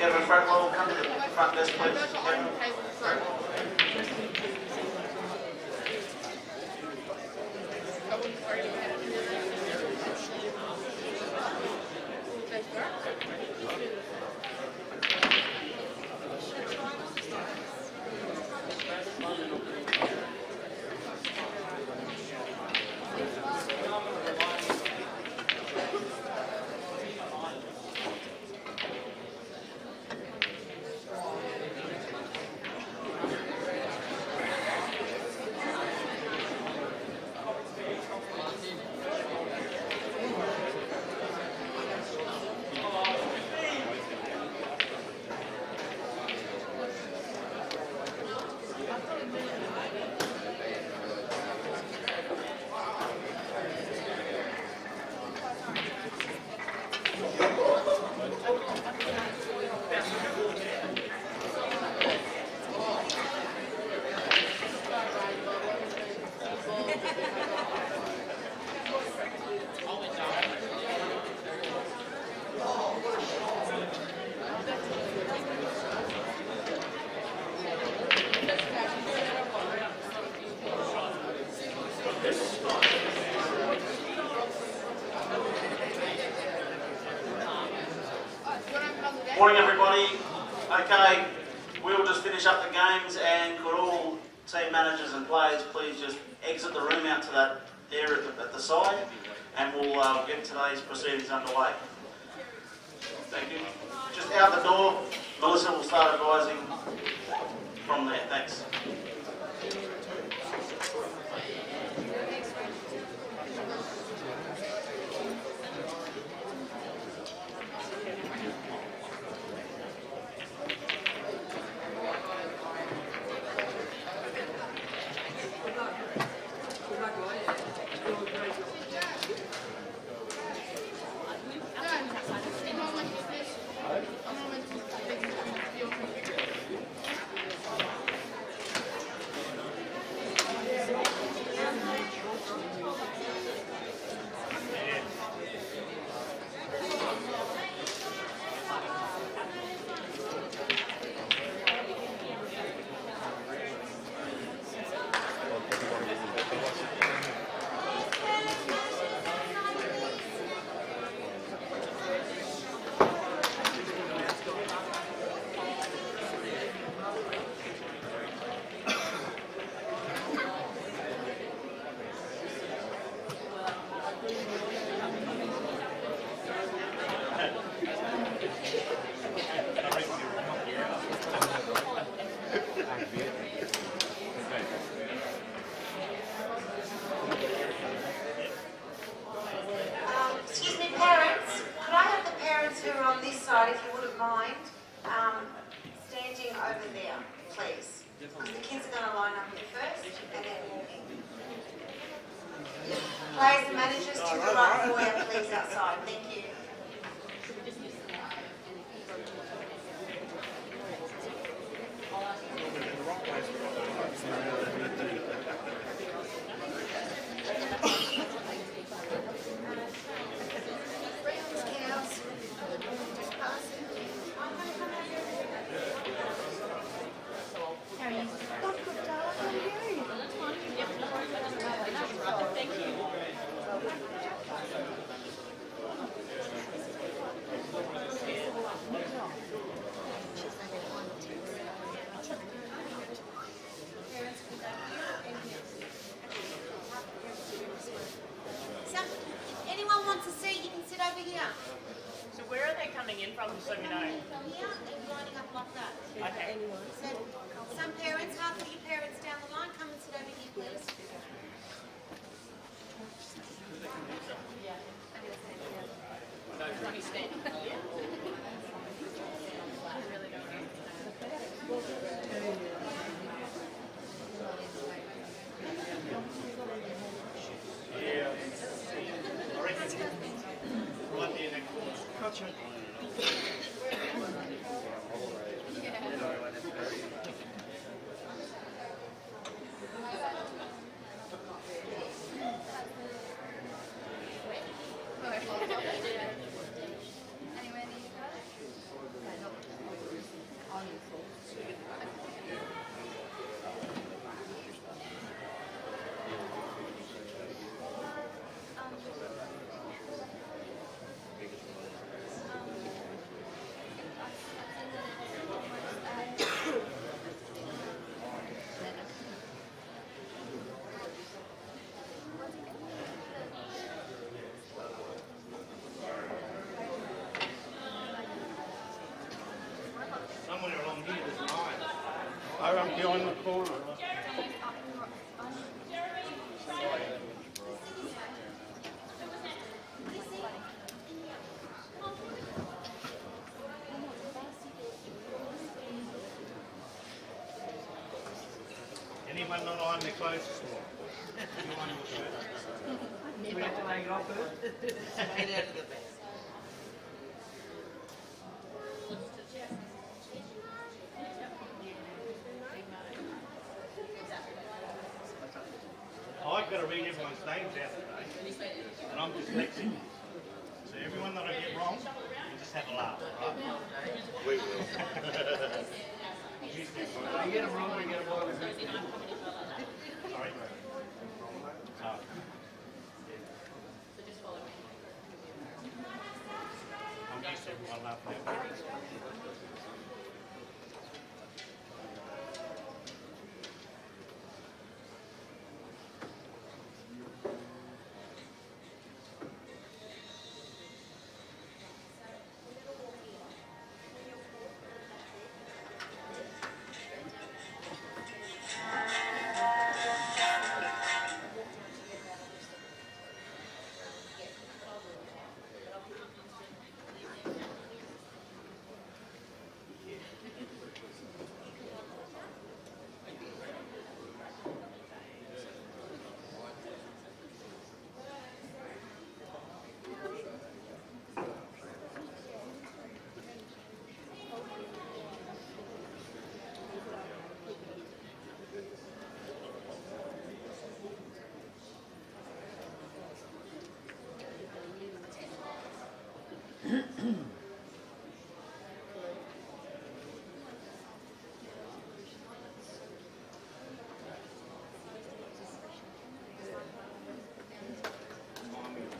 Kevin Fretwell, come to the front desk, please. Kevin Fretwell. Morning everybody. Okay, we'll just finish up the games, and could all team managers and players please just exit the room out to that area at the side, and we'll get today's proceedings underway. Thank you. Just out the door, Melissa will start advising from there. Thanks. Players and managers to the right foyer, please, outside. Thank you. Some parents, half of your parents down the line, come and sit over here, please. behind the corner. Anyone not on their clothes this morning? We have to take it off first. Straight out of the bag. I've got to read everyone's names out today, and I'm dyslexic. So everyone that I get wrong, you just have a laugh. Right? We will. You get them wrong, we get them wrong. Sorry. Oh. I'm used to everyone laughing at me.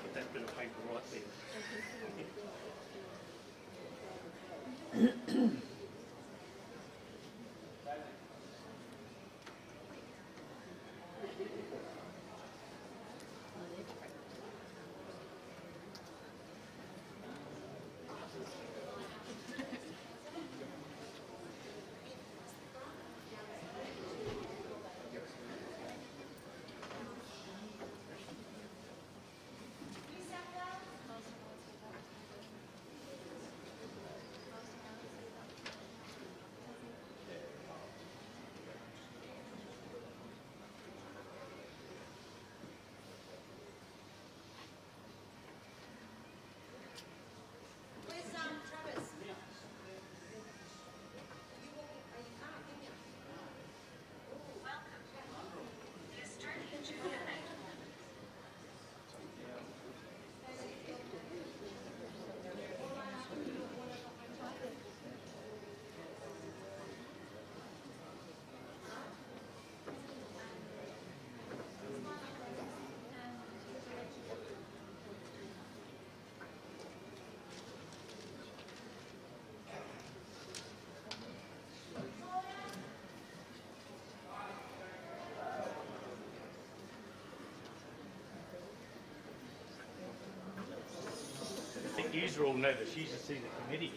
Put that bit of paper right there. Where's Travis? I think you are all nervous. You should see the committee.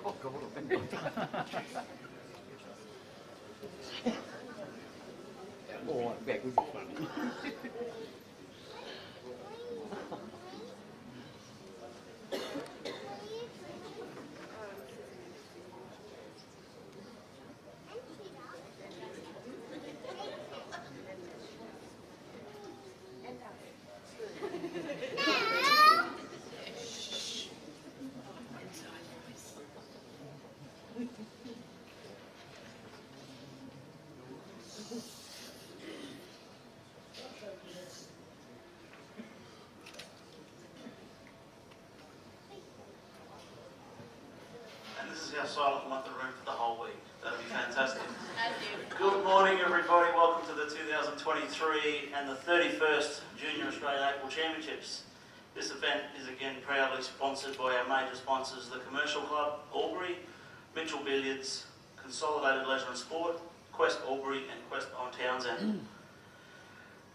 Oh, God, I've been oh, that would be funny. is how silent we want the room for the whole week. That'd be fantastic. Good morning, everybody. Welcome to the 2023 and the 31st Junior Australian Netball Championships. This event is again proudly sponsored by our major sponsors, the Commercial Club, Albury, Mitchell Billiards, Consolidated Leisure and Sport, Quest Albury and Quest on Townsend.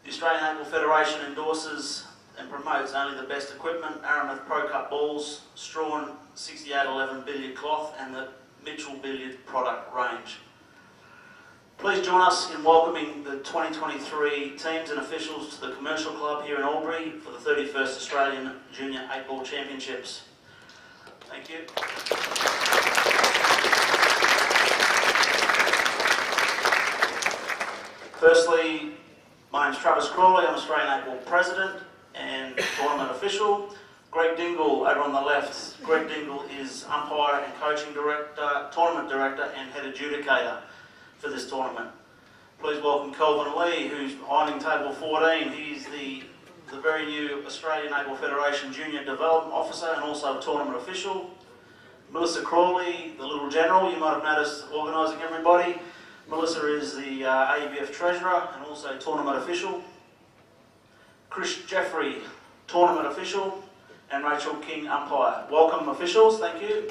The Australian Netball Federation endorses and promotes only the best equipment, Aramuth Pro Cup balls, Strawn 6811 billiard cloth and the Mitchell Billiard product range. Please join us in welcoming the 2023 teams and officials to the Commercial Club here in Albury for the 31st Australian Junior 8-Ball Championships. Thank you. Firstly, my name's Travis Crawley. I'm Australian 8-Ball President and Tournament Official. Greg Dingle over on the left. Greg Dingle is Umpire and Coaching Director, Tournament Director and Head Adjudicator for this tournament. Please welcome Kelvin Lee, who's ironing table 14. He's the very new Australian Netball Federation Junior Development Officer and also Tournament Official. Melissa Crawley, the Little General, you might have noticed organising everybody. Melissa is the AEBF Treasurer and also Tournament Official. Chris Jeffrey, Tournament Official, and Rachel King, Umpire. Welcome officials, thank you.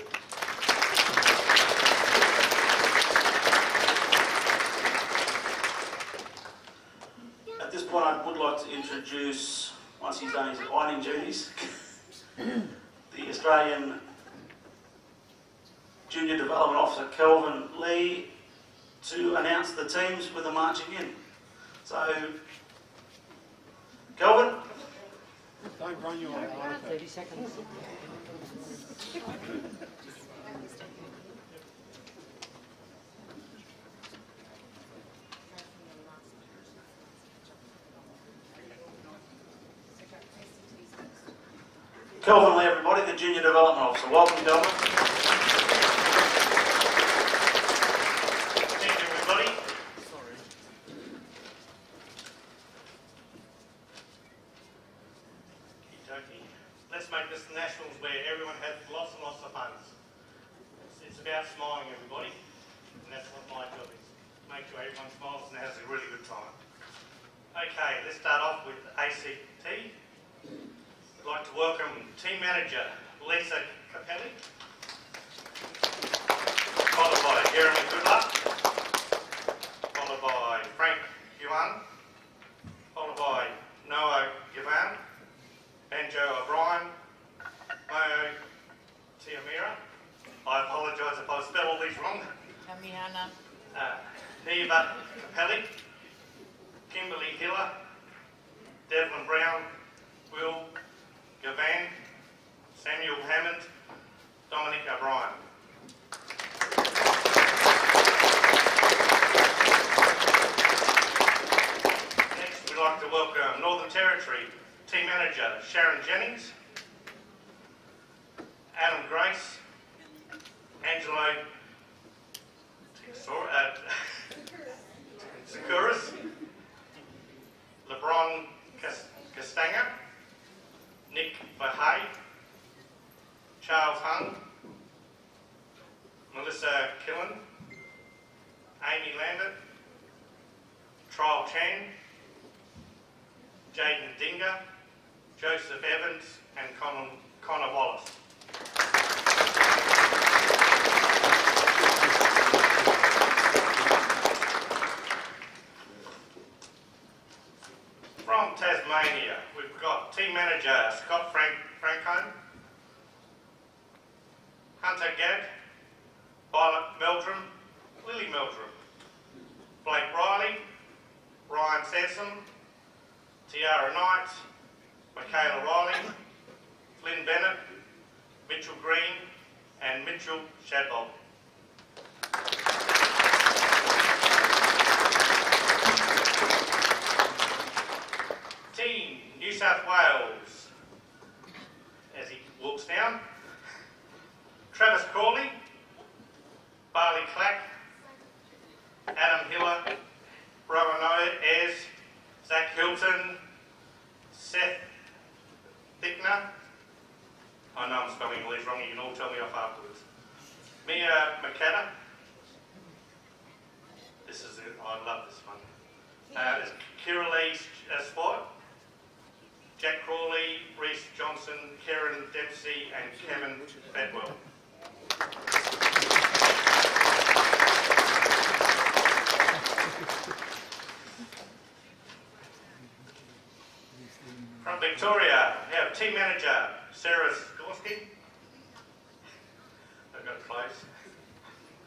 At this point I would like to introduce, once he's done his ironing duties, the Australian Junior Development Officer Kelvin Lee to announce the teams with the marching in. So, Kelvin? Don't run your own. 30 seconds. Kelvin Lee, everybody, the Junior Development Officer. Welcome, Kelvin. Thank you, everybody. Okey-dokey. Let's make this the Nationals where everyone has lots and lots of fun. It's about smiling, everybody, and that's what my job is. Make sure everyone smiles and has a really good time. Okay, let's start off with ACT. I'd like to welcome Team Manager Lisa Capelli, followed by Jeremy Goodluck, followed by Frank Yuan, followed by Noah Gavan, Banjo O'Brien, Mayo Tiamira. I apologise if I spell all these wrong. Tamiana. Neva Capelli, Kimberly Hiller, Devlin Brown, Will Gavan, Samuel Hammond, Dominic O'Brien. Next, we'd like to welcome Northern Territory Team Manager Sharon Jennings, Adam Grace, Angelo Securus, LeBron Castanga, Nick Bahay, Charles Hung, Melissa Killen, Amy Lambert, Trial Chan, Jaden Dinger, Joseph Evans and Connor Wallace. From Tasmania, we've got Team Manager Scott Franco, Hunter Gadd, Violet Meldrum, Lily Meldrum, Blake Riley, Ryan Sansom, Tiara Knight, Michaela Riley, Flynn Bennett, Mitchell Green and Mitchell Shadbolt. Team New South Wales, as he walks down, Travis Crawley, Barley Clack, Adam Hiller, Rowan Ayres, Zach Hilton, Seth Thickner. I know I'm spelling all these wrong, you can all tell me off afterwards. Mia McKenna. I love this one. There's Kira Lee Sport, Jack Crawley, Reece Johnson, Kieran Dempsey and Kevin Bedwell. From Victoria, we have team manager Sarah Skorsky. I've got it close.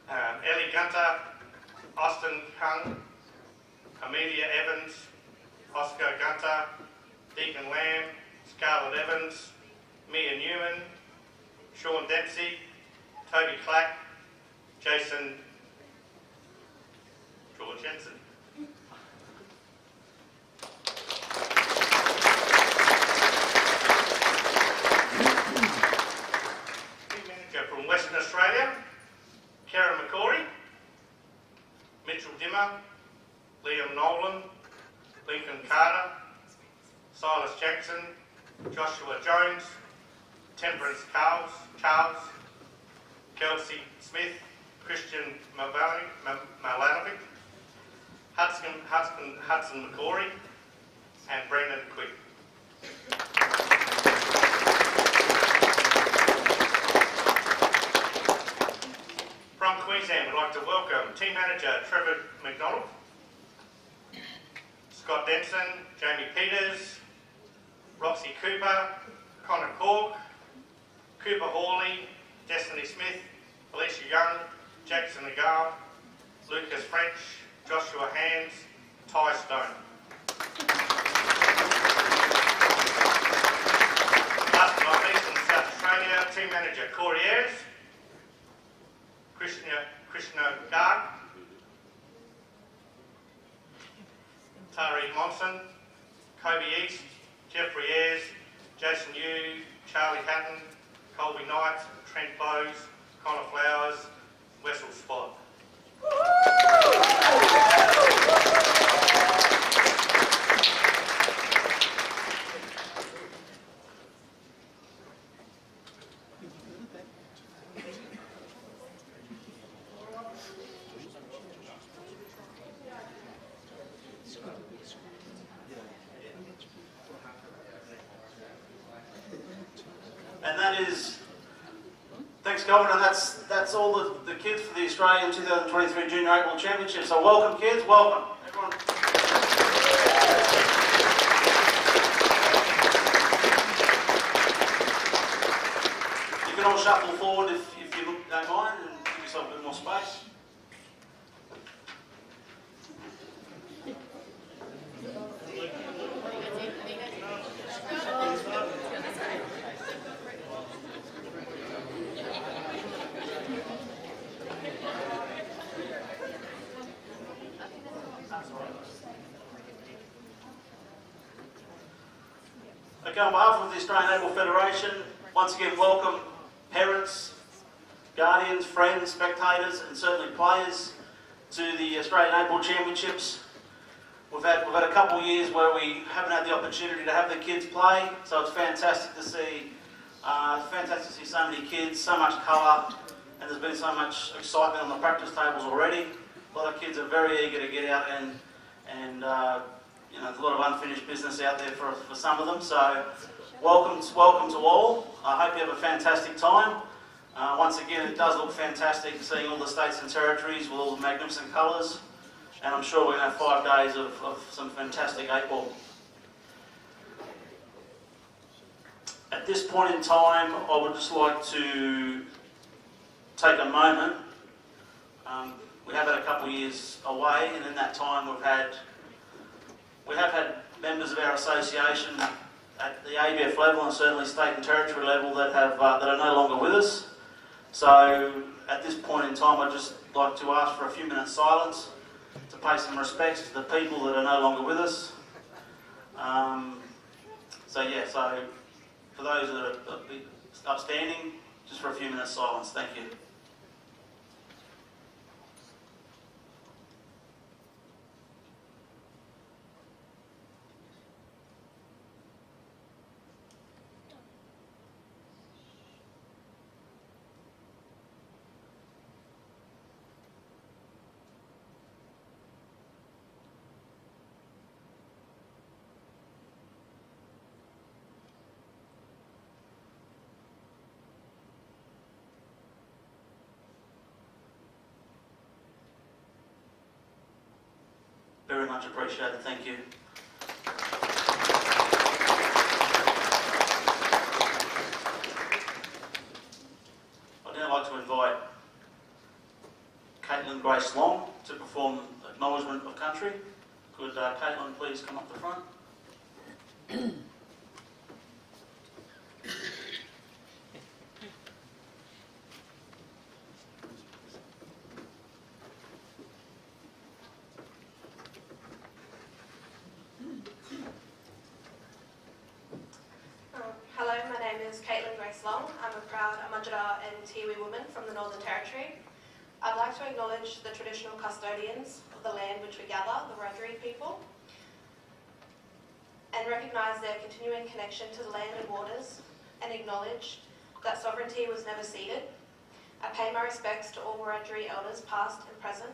Ellie Gunter, Austin Kung, Amelia Evans, Oscar Gunter, Deacon Lamb, Scarlett Evans, Mia Newman, Sean Dempsey, Toby Clack, Jason George Jensen. Team manager from Western Australia, Karen McCory, Mitchell Dimmer, Liam Nolan, Lincoln Carter, Silas Jackson, Joshua Jones, Temperance Charles, Kelsey Smith, Christian Malanovic, Hudson McCory, and Brendan Quick. From Queensland, we'd like to welcome Team Manager Trevor McDonald, Scott Denson, Jamie Peters, Roxy Cooper, Connor Cork, Cooper Hawley, Destiny Smith, Alicia Young, Jackson Nagar, Lucas French, Joshua Hands, Ty Stone. Last but not least, from South Australia, Team Manager Corey Ayres, Krishna Garg, Tari Monson, Kobe East, Jeffrey Ayres, Jason Yu, Charlie Hatton, Colby Knight, Trent Bowes, Connor Flowers, Wessel Spot. And that is, thanks Colin, and that's all the kids for the Australian 2023 Junior Oval Championship. So welcome kids, welcome everyone. You can all shuffle forward if you don't mind and give yourself a bit more space. Okay, on behalf of the Australian Able Federation, once again welcome parents, guardians, friends, spectators and certainly players to the Australian Able Championships. We've had a couple of years where we haven't had the opportunity to have the kids play, so it's fantastic to see so many kids, so much colour, and there's been so much excitement on the practice tables already. A lot of kids are very eager to get out and you know, there's a lot of unfinished business out there for some of them. So welcome to all. I hope you have a fantastic time. Once again, it does look fantastic seeing all the states and territories with all the magnificent colours. And I'm sure we're going to have 5 days of some fantastic 8-ball. At this point in time, I would just like to take a moment. We have had a couple of years away, and in that time we have had members of our association at the AEBF level and certainly state and territory level that are no longer with us. So at this point in time, I'd just like to ask for a few minutes silence to pay some respects to the people that are no longer with us. So for those that are upstanding, just for a few minutes silence. Thank you. Very much appreciated. Thank you. I'd now like to invite Caitlin Grace Long to perform Acknowledgement of Country. Could Caitlin please come up the front? Hello, my name is Caitlin Grace Long. I'm a proud Amajara and Tiwi woman from the Northern Territory. I'd like to acknowledge the traditional custodians of the land which we gather, the Wiradjuri people, and recognise their continuing connection to the land and waters, and acknowledge that sovereignty was never ceded. I pay my respects to all Wiradjuri elders past and present,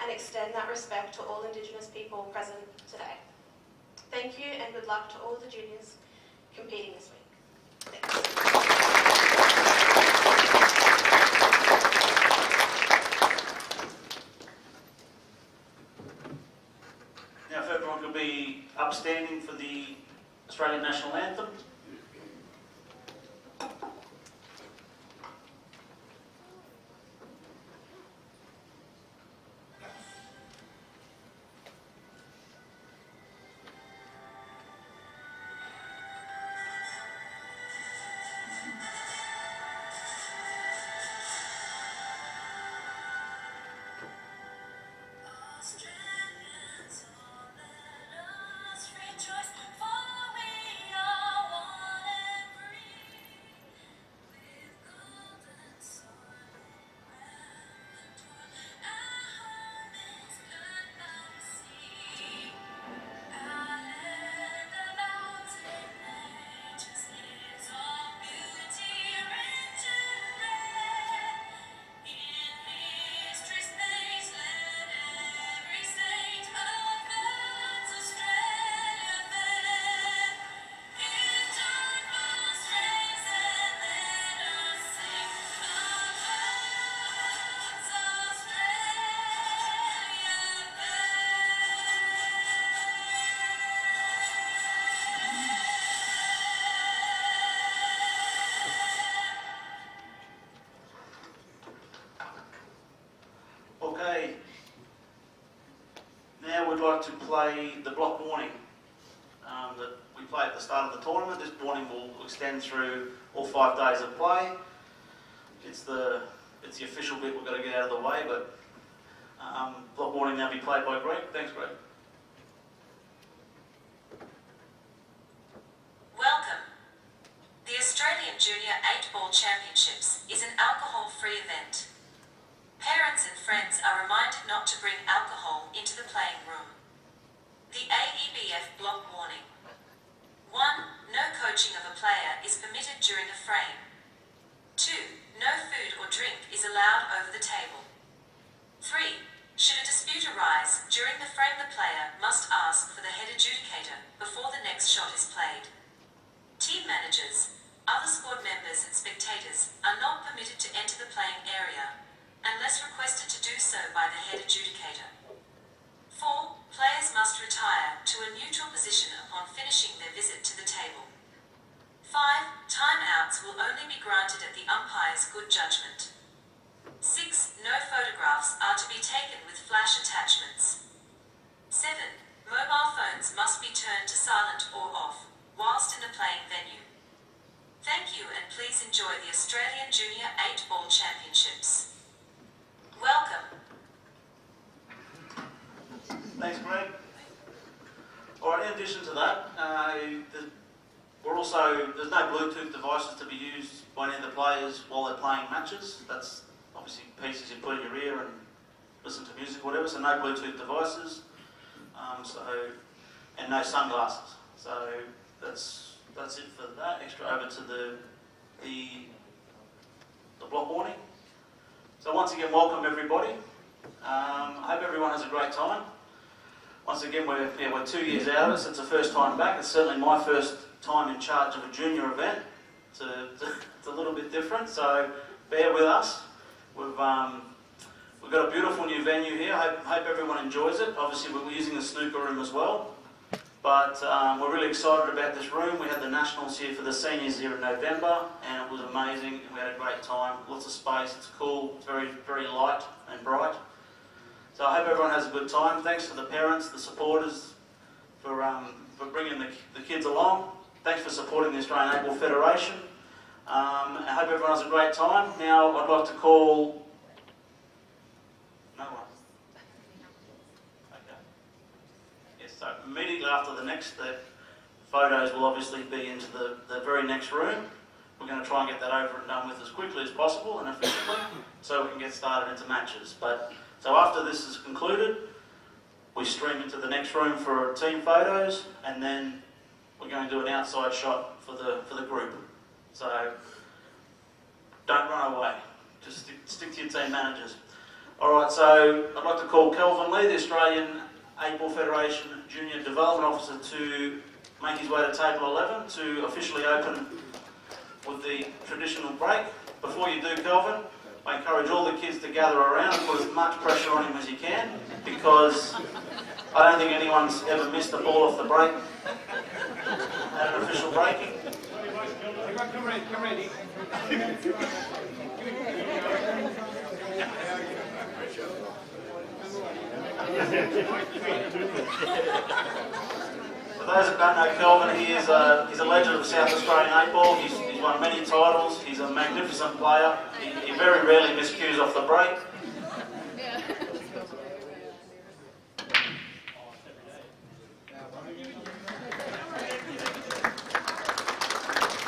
and extend that respect to all Indigenous people present today. Thank you and good luck to all the juniors competing this week. Thanks. Now, if everyone could be upstanding for the Australian National Anthem. Okay, now we'd like to play the block warning that we play at the start of the tournament. This warning will extend through all 5 days of play. It's the official bit we've got to get out of the way, but block warning now be played by Greg. Thanks, Greg. Welcome. The Australian Junior 8-Ball Championships is an alcohol-free event. Parents and friends are reminded not to bring alcohol into the playing room. The AEBF block warning. 1. No coaching of a player is permitted during a frame. 2. No food or drink is allowed over the table. 3. Should a dispute arise during the frame, the player must ask for the head adjudicator before the next shot is played. Team managers, other squad members and spectators are not permitted to enter the playing area unless requested to do so by the head adjudicator. 4. Players must retire to a neutral position upon finishing their visit to the table. 5. Timeouts will only be granted at the umpire's good judgment. 6. No photographs are to be taken with flash attachments. 7. Mobile phones must be turned to silent or off whilst in the playing venue. Thank you and please enjoy the Australian Junior 8-Ball Championships. Welcome. Thanks, Greg. All right, in addition to that, there's no Bluetooth devices to be used by any of the players while they're playing matches. That's obviously pieces you put in your ear and listen to music or whatever, so no Bluetooth devices, and no sunglasses. So that's it for that. Extra over to the block warning. So once again, welcome everybody. I hope everyone has a great time. Once again, we're 2 years out of it, so it's the first time back. It's certainly my first time in charge of a junior event. It's a little bit different, so bear with us. We've We've got a beautiful new venue here. Hope everyone enjoys it. Obviously, we're using the snooker room as well. But we're really excited about this room. We had the Nationals here for the seniors here in November, and it was amazing. We had a great time. Lots of space. It's cool. It's very, very light and bright. So I hope everyone has a good time. Thanks to the parents, the supporters, for bringing the kids along. Thanks for supporting the Australian Eight Ball Federation. I hope everyone has a great time. Now I'd like to call... No one. Okay. Yes, so immediately after the photos will obviously be into the very next room. We're going to try and get that over and done with as quickly as possible and efficiently so we can get started into matches. So after this is concluded, we stream into the next room for team photos, and then we're going to do an outside shot for the group. So don't run away. Just stick to your team managers. All right. So I'd like to call Kelvin Lee, the Australian Eight Ball Federation Junior Development Officer, to make his way to table 11 to officially open with the traditional break. Before you do, Kelvin, I encourage all the kids to gather around and put as much pressure on him as you can, because I don't think anyone's ever missed a ball off the break at an official breaking. Come ready. For those that don't know Kelvin, he's a legend of South Australian 8-ball. He's won many titles. He's a magnificent player. He very rarely miscues off the break.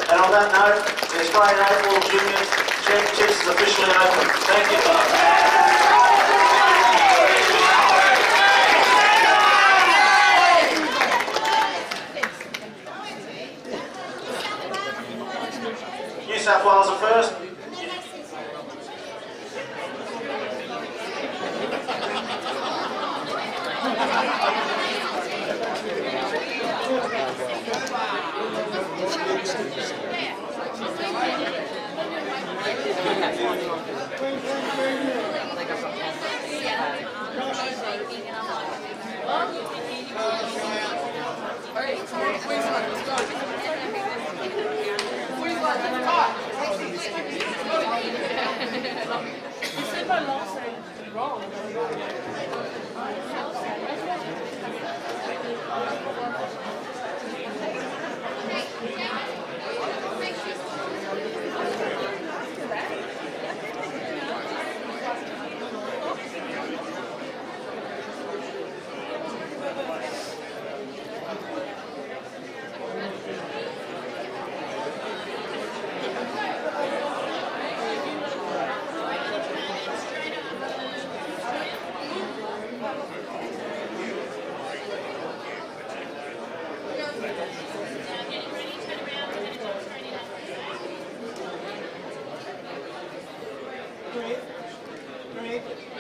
And on that note, the Australian 8-ball Junior Championships is officially open. Thank you. New South Wales are first. You said my last name wrong. Great.